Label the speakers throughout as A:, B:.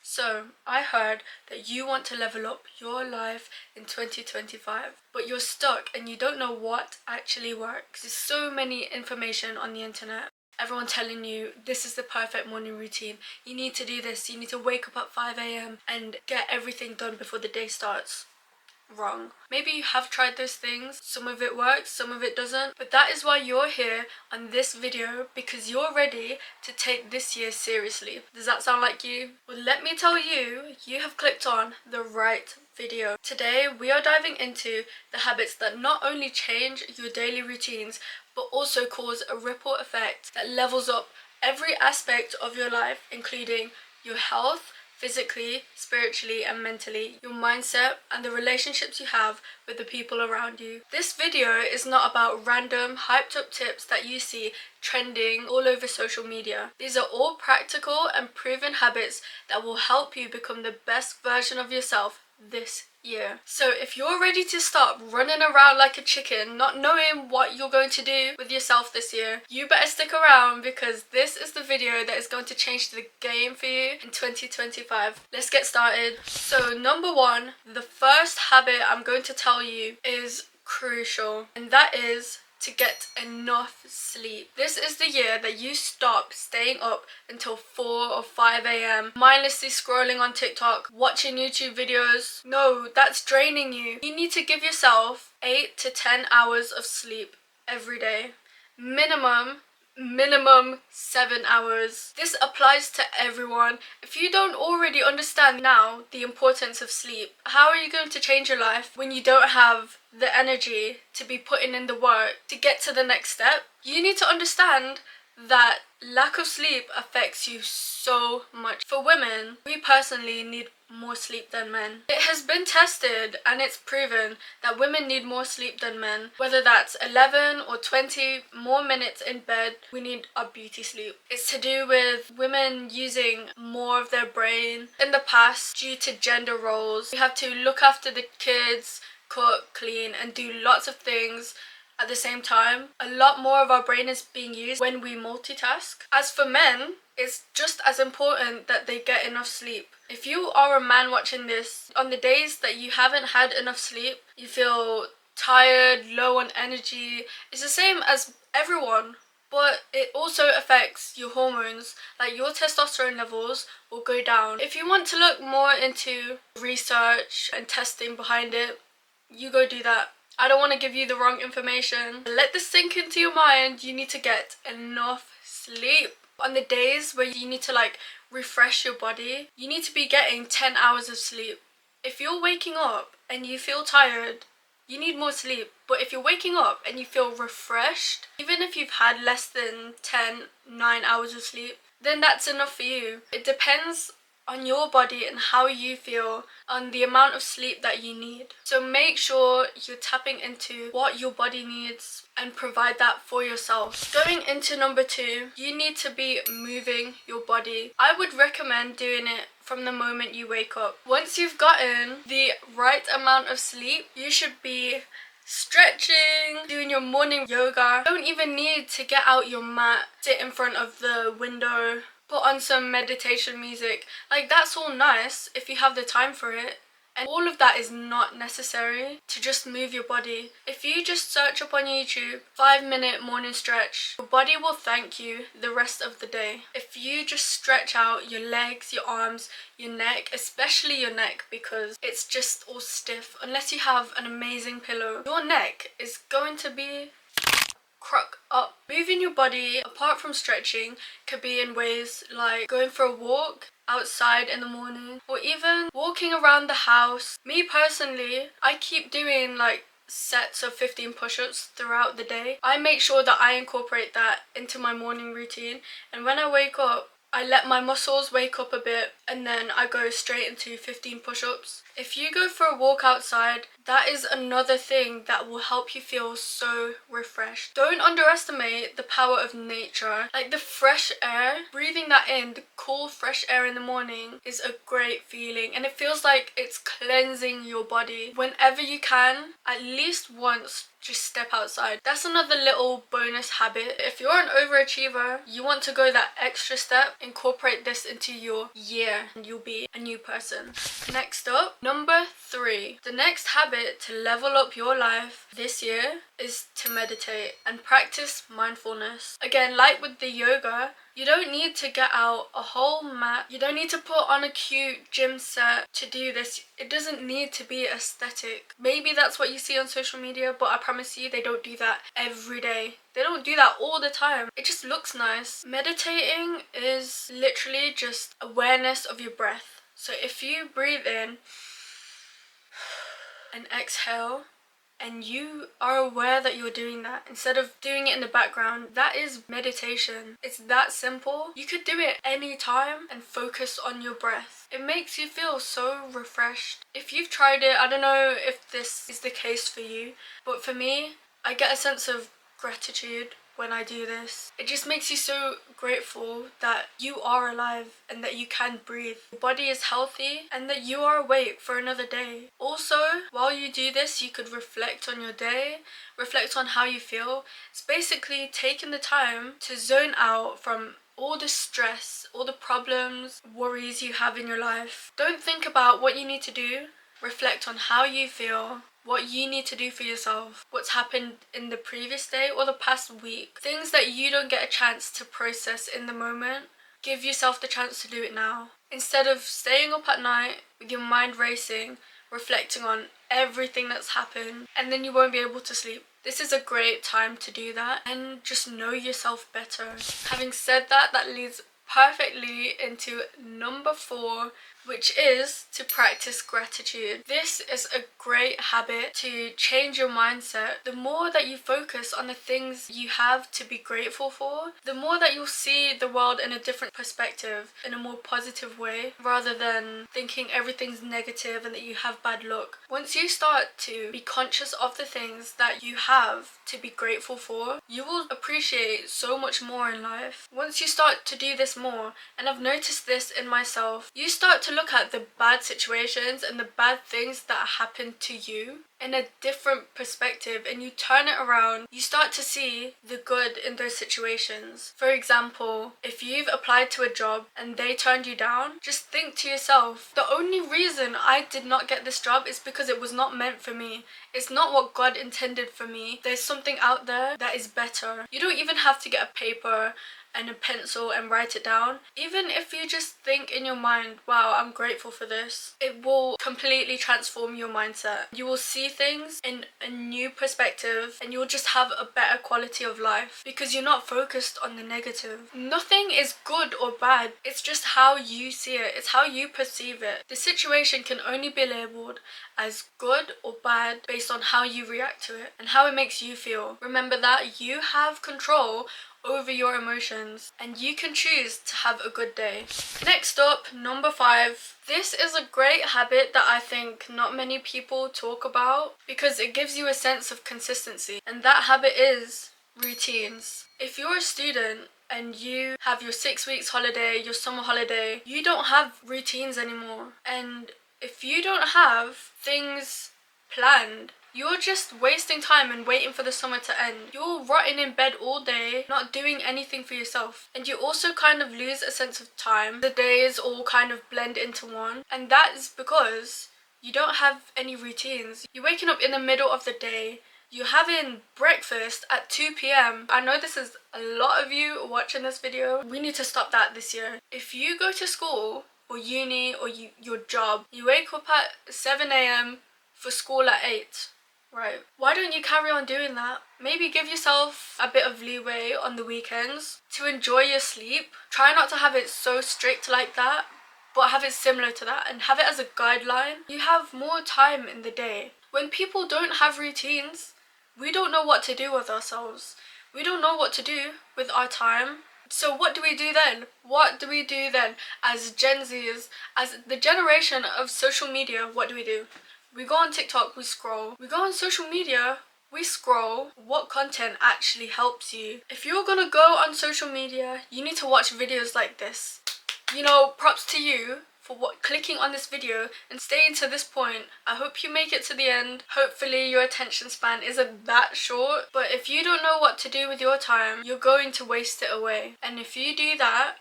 A: So, I heard that you want to level up your life in 2025, but you're stuck and you don't know what actually works. There's so many information on the internet. Everyone telling you this is the perfect morning routine. You need to do this. You need to wake up at 5 a.m. and get everything done before the day starts. Wrong. Maybe you have tried those things, some of it works, some of it doesn't, but that is why you're here on this video, because you're ready to take this year seriously. Does that sound like you? Well, let me tell you, you have clicked on the right video. Today we are diving into the habits that not only change your daily routines but also cause a ripple effect that levels up every aspect of your life, including your health, physically, spiritually and mentally, your mindset and the relationships you have with the people around you. This video is not about random hyped up tips that you see trending all over social media. These are all practical and proven habits that will help you become the best version of yourself this year. So if you're ready to stop running around like a chicken, not knowing what you're going to do with yourself this year, you better stick around, because this is the video that is going to change the game for you in 2025. Let's get started. So number one, the first habit I'm going to tell you is crucial, and that is to get enough sleep. This is the year that you stop staying up until 4 or 5 a.m. mindlessly scrolling on TikTok, watching YouTube videos. No, that's draining you. You need to give yourself 8 to 10 hours of sleep every day. Minimum 7 hours. This applies to everyone. If you don't already understand now the importance of sleep, how are you going to change your life when you don't have the energy to be putting in the work to get to the next step? You need to understand that lack of sleep affects you so much. For women, we personally need more sleep than men. It has been tested and it's proven that women need more sleep than men. Whether that's 11 or 20 more minutes in bed, we need our beauty sleep. It's to do with women using more of their brain. In the past, due to gender roles, we have to look after the kids, cook, clean and do lots of things at the same time. A lot more of our brain is being used when we multitask. As for men, it's just as important that they get enough sleep. If you are a man watching this, on the days that you haven't had enough sleep, you feel tired, low on energy, it's the same as everyone. But it also affects your hormones, like your testosterone levels will go down. If you want to look more into research and testing behind it, you go do that. I don't want to give you the wrong information. Let this sink into your mind. You need to get enough sleep. On the days where you need to refresh your body, you need to be getting 10 hours of sleep. If you're waking up and you feel tired, you need more sleep. But if you're waking up and you feel refreshed, even if you've had less than 9 hours of sleep, then that's enough for you. It depends on your body and how you feel, on the amount of sleep that you need. So make sure you're tapping into what your body needs and provide that for yourself. Going into number two, you need to be moving your body. I would recommend doing it from the moment you wake up. Once you've gotten the right amount of sleep, you should be stretching, doing your morning yoga. You don't even need to get out your mat, sit in front of the window, put on some meditation music. That's all nice if you have the time for it, and all of that is not necessary to just move your body. If you just search up on YouTube 5-minute morning stretch, your body will thank you the rest of the day. If you just stretch out your legs, your arms, your neck, especially your neck, because it's just all stiff. Unless you have an amazing pillow, your neck is going to be crook up. Moving your body apart from stretching could be in ways like going for a walk outside in the morning, or even walking around the house. Me personally, I keep doing sets of 15 push-ups throughout the day. I make sure that I incorporate that into my morning routine, and when I wake up, I let my muscles wake up a bit and then I go straight into 15 push-ups. If you go for a walk outside, That is another thing that will help you feel so refreshed. Don't underestimate the power of nature. Like the fresh air, breathing that in, the cool fresh air in the morning is a great feeling, and it feels like it's cleansing your body. Whenever you can, at least once, just step outside. That's another little bonus habit. If you're an overachiever, you want to go that extra step, incorporate this into your year and you'll be a new person. Next up, number 3. The next habit to level up your life this year is to meditate and practice mindfulness. Again, like with the yoga, you don't need to get out a whole mat. You don't need to put on a cute gym set to do this. It doesn't need to be aesthetic. Maybe that's what you see on social media, but I promise you they don't do that every day. They don't do that all the time. It just looks nice. Meditating is literally just awareness of your breath. So if you breathe in and exhale, and you are aware that you're doing that instead of doing it in the background, that is meditation. It's that simple. You could do it anytime and focus on your breath. It makes you feel so refreshed. If you've tried it, I don't know if this is the case for you, but for me, I get a sense of gratitude when I do this. It just makes you so grateful that you are alive and that you can breathe. Your body is healthy and that you are awake for another day. Also, while you do this, you could reflect on your day, reflect on how you feel. It's basically taking the time to zone out from all the stress, all the problems, worries you have in your life. Don't think about what you need to do. Reflect on how you feel, what you need to do for yourself, what's happened in the previous day or the past week. Things that you don't get a chance to process in the moment, give yourself the chance to do it now. Instead of staying up at night with your mind racing, reflecting on everything that's happened, and then you won't be able to sleep. This is a great time to do that and just know yourself better. Having said that, that leads perfectly into number 4, which is to practice gratitude. This is a great habit to change your mindset. The more that you focus on the things you have to be grateful for, the more that you'll see the world in a different perspective, in a more positive way, rather than thinking everything's negative and that you have bad luck. Once you start to be conscious of the things that you have to be grateful for, you will appreciate so much more in life. Once you start to do this more, and I've noticed this in myself, you start to look at the bad situations and the bad things that happen to you in a different perspective, and you turn it around. You start to see the good in those situations. For example, if you've applied to a job and they turned you down, just think to yourself, the only reason I did not get this job is because it was not meant for me. It's not what God intended for me. There's something out there that is better. You don't even have to get a paper and a pencil and write it down. Even if you just think in your mind, wow, I'm grateful for this, it will completely transform your mindset. You will see things in a new perspective and you'll just have a better quality of life because you're not focused on the negative. Nothing is good or bad. It's just how you see it. It's how you perceive it. The situation can only be labeled as good or bad based on how you react to it and how it makes you feel. Remember that you have control over your emotions and you can choose to have a good day. Next up, number 5. This is a great habit that I think not many people talk about because it gives you a sense of consistency, and that habit is routines. If you're a student and you have your 6 weeks holiday, your summer holiday, you don't have routines anymore. And if you don't have things planned, you're just wasting time and waiting for the summer to end. You're rotting in bed all day, not doing anything for yourself. And you also kind of lose a sense of time. The days all kind of blend into one. And that is because you don't have any routines. You're waking up in the middle of the day. You're having breakfast at 2 p.m. I know this is a lot of you watching this video. We need to stop that this year. If you go to school or uni or your job, you wake up at 7 a.m. for school at 8. Right. Why don't you carry on doing that? Maybe give yourself a bit of leeway on the weekends to enjoy your sleep. Try not to have it so strict like that, but have it similar to that and have it as a guideline. You have more time in the day. When people don't have routines, we don't know what to do with ourselves. We don't know what to do with our time. So what do we do then? What do we do then as Gen Zers, as the generation of social media? What do? We go on TikTok, we scroll. We go on social media, we scroll. What content actually helps you? If you're gonna go on social media, you need to watch videos like this. You know, props to you for clicking on this video and staying to this point. I hope you make it to the end. Hopefully your attention span isn't that short, but if you don't know what to do with your time, you're going to waste it away. And if you do that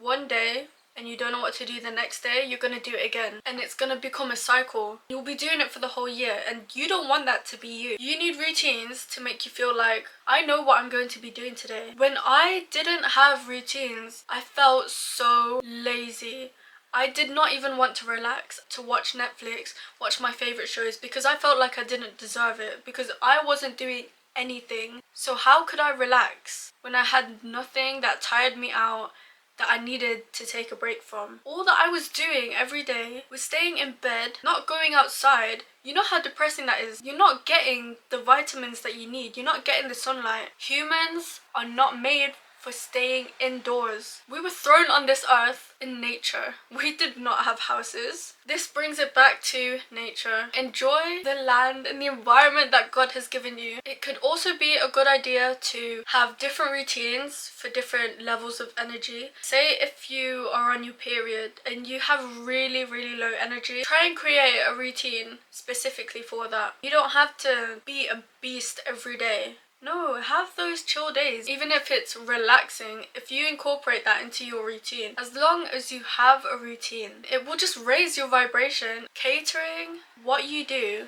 A: one day and you don't know what to do the next day, you're gonna do it again, and it's gonna become a cycle. You'll be doing it for the whole year, and you don't want that to be you. You need routines to make you feel like, I know what I'm going to be doing today. When I didn't have routines, I felt so lazy. I did not even want to relax, to watch Netflix, watch my favorite shows, because I felt like I didn't deserve it, because I wasn't doing anything. So how could I relax when I had nothing that tired me out, that I needed to take a break from? All that I was doing every day was staying in bed, not going outside. You know how depressing that is? You're not getting the vitamins that you need. You're not getting the sunlight. Humans are not made for staying indoors. We were thrown on this earth in nature. We did not have houses. This brings it back to nature. Enjoy the land and the environment that God has given you. It could also be a good idea to have different routines for different levels of energy. Say if you are on your period and you have really low energy, try and create a routine specifically for that. You don't have to be a beast every day. No, have those chill days. Even if it's relaxing, if you incorporate that into your routine, as long as you have a routine, it will just raise your vibration. Catering what you do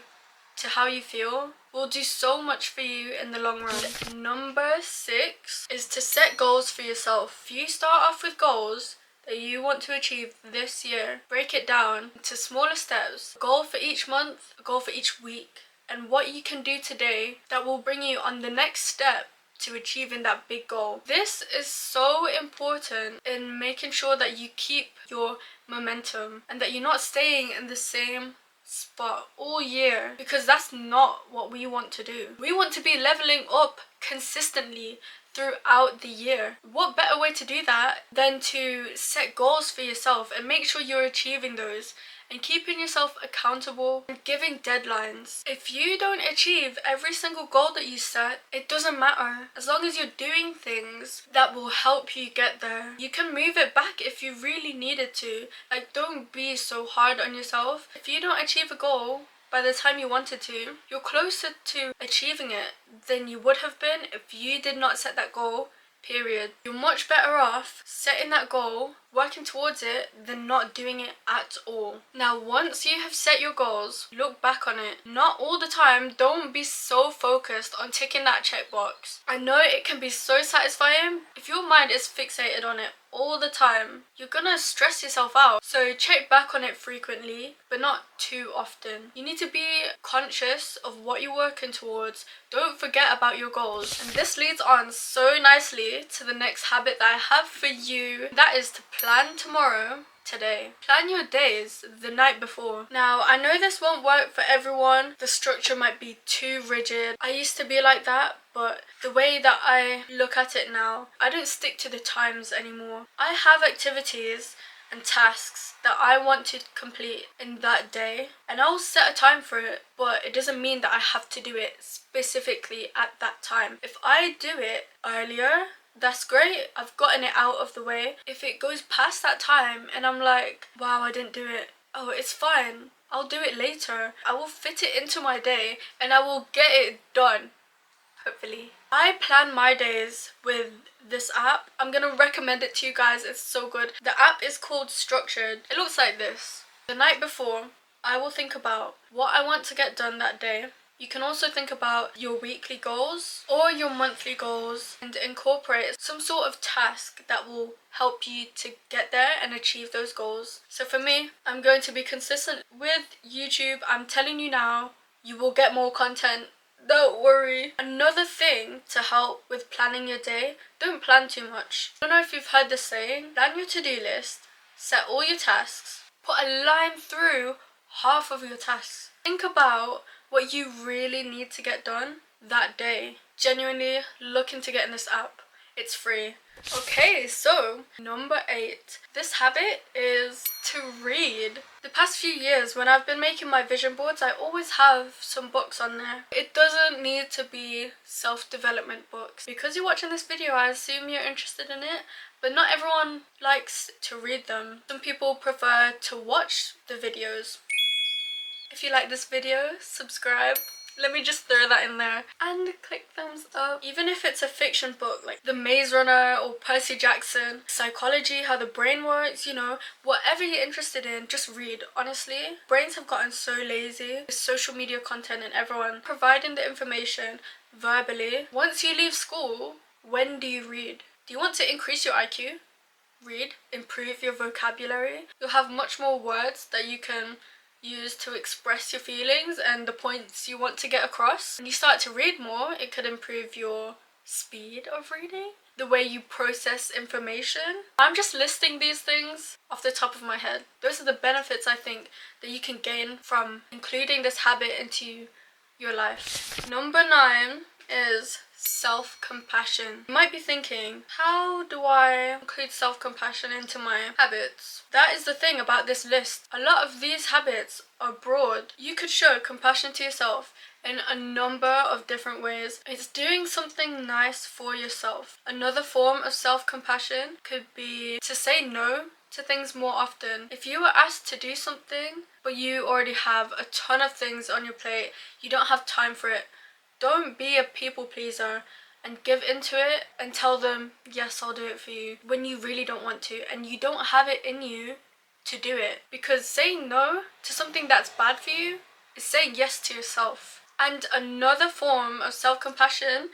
A: to how you feel will do so much for you in the long run. Number 6 is to set goals for yourself. If you start off with goals that you want to achieve this year, break it down into smaller steps. A goal for each month, a goal for each week, and what you can do today that will bring you on the next step to achieving that big goal. This is so important in making sure that you keep your momentum and that you're not staying in the same spot all year, because that's not what we want to do. We want to be leveling up consistently throughout the year. What better way to do that than to set goals for yourself and make sure you're achieving those, and keeping yourself accountable and giving deadlines. If you don't achieve every single goal that you set, it doesn't matter. As long as you're doing things that will help you get there. You can move it back if you really needed to. Like, don't be so hard on yourself. If you don't achieve a goal by the time you wanted to, you're closer to achieving it than you would have been if you did not set that goal, period. You're much better off setting that goal, working towards it, than not doing it at all. Now, once you have set your goals, look back on it. Not all the time. Don't be so focused on ticking that checkbox. I know it can be so satisfying. If your mind is fixated on it all the time, you're gonna stress yourself out. So check back on it frequently, but not too often. You need to be conscious of what you're working towards. Don't forget about your goals. And this leads on so nicely to the next habit that I have for you. That is to plan tomorrow today. Plan your days the night before. Now, I know this won't work for everyone. The structure might be too rigid. I used to be like that, but the way that I look at it now, I don't stick to the times anymore. I have activities and tasks that I want to complete in that day, and I'll set a time for it, but it doesn't mean that I have to do it specifically at that time. If I do it earlier, that's great. I've gotten it out of the way. If it goes past that time and I'm like, wow, I didn't do it, oh, it's fine. I'll do it later. I will fit it into my day and I will get it done. Hopefully. I plan my days with this app. I'm gonna recommend it to you guys. It's so good. The app is called Structured. It looks like this. The night before, I will think about what I want to get done that day. You can also think about your weekly goals or your monthly goals and incorporate some sort of task that will help you to get there and achieve those goals. So for me, I'm going to be consistent with YouTube. I'm telling you now, you will get more content. Don't worry. Another thing to help with planning your day, don't plan too much. I don't know if you've heard the saying, plan your to-do list, set all your tasks, put a line through half of your tasks. Think about what you really need to get done that day. Genuinely look into getting this app. It's free. Okay, so number 8. This habit is to read. The past few years when I've been making my vision boards, I always have some books on there. It doesn't need to be self-development books. Because you're watching this video, I assume you're interested in it, but not everyone likes to read them. Some people prefer to watch the videos. If you like this video, subscribe. Let me just throw that in there. And click thumbs up. Even if it's a fiction book like The Maze Runner or Percy Jackson, psychology, how the brain works, you know, whatever you're interested in, just read. Honestly, brains have gotten so lazy with social media content and everyone providing the information verbally. Once you leave school, when do you read? Do you want to increase your IQ? Read. Improve your vocabulary. You'll have much more words that you can use to express your feelings and the points you want to get across. When you start to read more, it could improve your speed of reading, the way you process information. I'm just listing these things off the top of my head. Those are the benefits I think that you can gain from including this habit into your life. Number 9 is self-compassion. You might be thinking, how do I include self-compassion into my habits? That is the thing about this list. A lot of these habits are broad. You could show compassion to yourself in a number of different ways. It's doing something nice for yourself. Another form of self-compassion could be to say no to things more often. If you were asked to do something, but you already have a ton of things on your plate, you don't have time for it, don't be a people pleaser and give into it and tell them, yes, I'll do it for you, when you really don't want to and you don't have it in you to do it. Because saying no to something that's bad for you is saying yes to yourself. And another form of self-compassion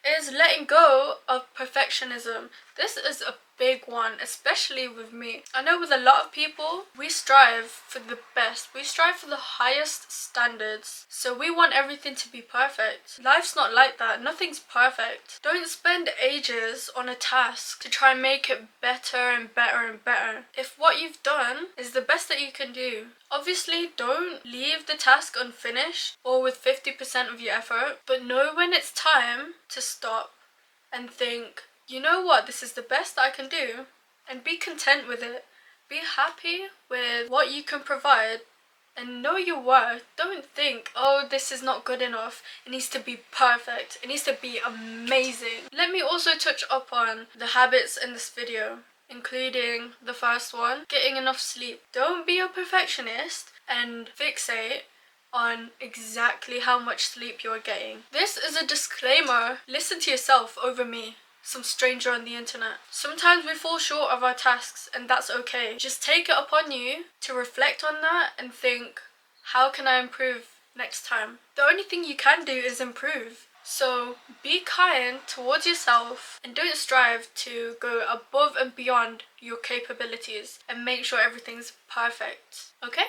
A: is letting go of perfectionism. This is a big one, especially with me. I know with a lot of people, we strive for the best. We strive for the highest standards. So we want everything to be perfect. Life's not like that. Nothing's perfect. Don't spend ages on a task to try and make it better and better and better. If what you've done is the best that you can do, obviously don't leave the task unfinished or with 50% of your effort, but know when it's time to stop and think, you know what, this is the best that I can do, and be content with it. Be happy with what you can provide and know your worth. Don't think, oh, this is not good enough. It needs to be perfect. It needs to be amazing. Let me also touch up on the habits in this video, including the first one, getting enough sleep. Don't be a perfectionist and fixate on exactly how much sleep you're getting. This is a disclaimer. Listen to yourself over me, some stranger on the internet. Sometimes we fall short of our tasks and that's okay. Just take it upon you to reflect on that and think, how can I improve next time? The only thing you can do is improve. So be kind towards yourself and don't strive to go above and beyond your capabilities and make sure everything's perfect. Okay?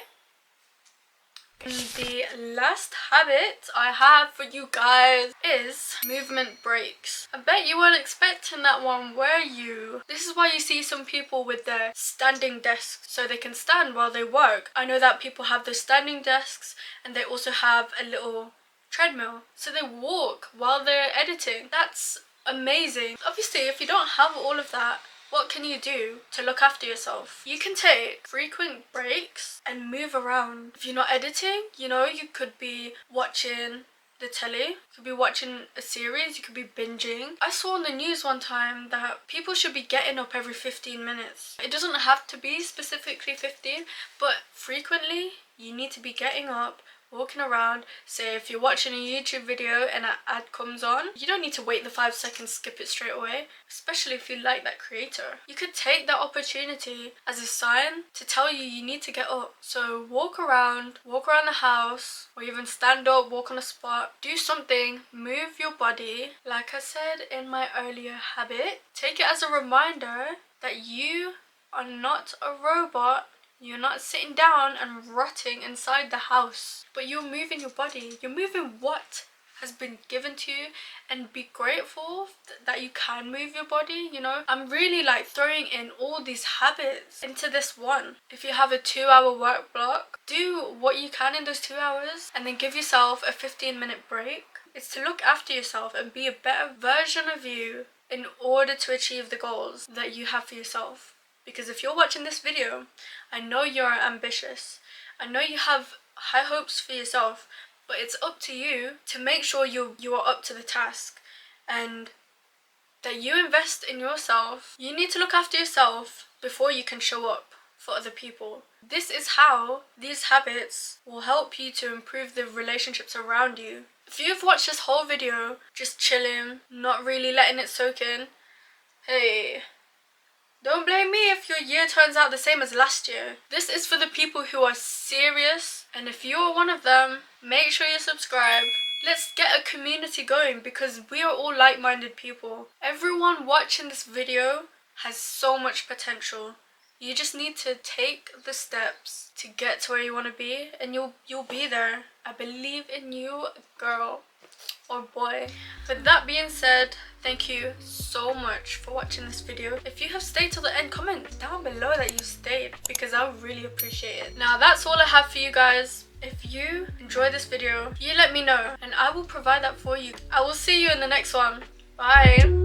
A: And the last habit I have for you guys is movement breaks. I bet you weren't expecting that one, were you? This is why you see some people with their standing desks so they can stand while they work. I know that people have those standing desks and they also have a little treadmill, so they walk while they're editing. That's amazing. Obviously, if you don't have all of that, what can you do to look after yourself? You can take frequent breaks and move around. If you're not editing, you know, you could be watching the telly, you could be watching a series, you could be binging. I saw on the news one time that people should be getting up every 15 minutes. It doesn't have to be specifically 15, but frequently you need to be getting up, walking around. Say if you're watching a YouTube video and an ad comes on, you don't need to wait the 5 seconds, skip it straight away, especially if you like that creator. You could take that opportunity as a sign to tell you you need to get up. So walk around the house, or even stand up, walk on a spot, do something, move your body. Like I said in my earlier habit, take it as a reminder that you are not a robot. You're not sitting down and rotting inside the house, but you're moving your body. You're moving what has been given to you, and be grateful that you can move your body, you know. I'm really like throwing in all these habits into this one. If you have a 2-hour work block, do what you can in those 2 hours and then give yourself a 15-minute break. It's to look after yourself and be a better version of you in order to achieve the goals that you have for yourself. Because if you're watching this video, I know you're ambitious. I know you have high hopes for yourself, but it's up to you to make sure you are up to the task and that you invest in yourself. You need to look after yourself before you can show up for other people. This is how these habits will help you to improve the relationships around you. If you've watched this whole video just chilling, not really letting it soak in, hey, don't blame me if your year turns out the same as last year. This is for the people who are serious, and if you're one of them, make sure you subscribe. Let's get a community going because we are all like-minded people. Everyone watching this video has so much potential. You just need to take the steps to get to where you want to be, and you'll be there. I believe in you, girl or boy. With that being said, thank you so much for watching this video. If you have stayed till the end, comment down below that you stayed because I would really appreciate it. Now that's all I have for you guys. If you enjoyed this video, you let me know and I will provide that for you. I will see you in the next one. Bye.